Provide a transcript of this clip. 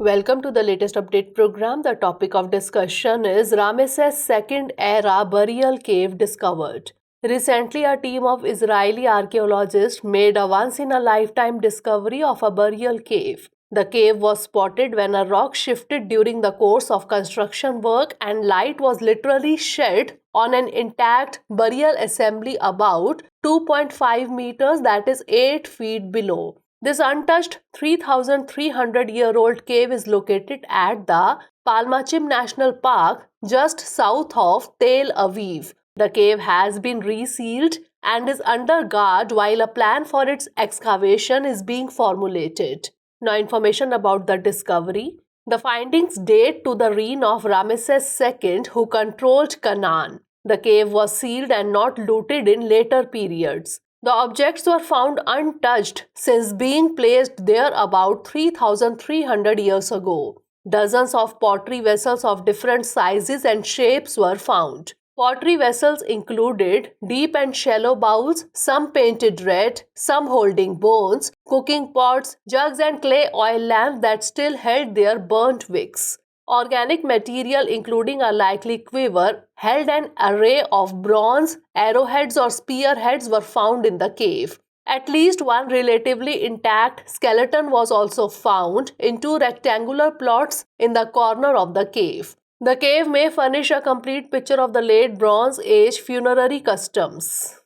Welcome to the latest update program. The topic of discussion is Rameses second era burial cave discovered. Recently, a team of Israeli archaeologists made a once-in-a-lifetime discovery of a burial cave. The cave was spotted when a rock shifted during the course of construction work and light was literally shed on an intact burial assembly about 2.5 meters, that is 8 feet below. This untouched 3,300-year-old cave is located at the Palmachim National Park just south of Tel Aviv. The cave has been resealed and is under guard while a plan for its excavation is being formulated. Now, information about the discovery. The findings date to the reign of Rameses II, who controlled Canaan. The cave was sealed and not looted in later periods. The objects were found untouched since being placed there about 3,300 years ago. Dozens of pottery vessels of different sizes and shapes were found. Pottery vessels included deep and shallow bowls, some painted red, some holding bones, cooking pots, jugs and clay oil lamps that still held their burnt wicks. Organic material, including a likely quiver, held an array of bronze arrowheads or spearheads were found in the cave. At least one relatively intact skeleton was also found in two rectangular plots in the corner of the cave. The cave may furnish a complete picture of the late Bronze Age funerary customs.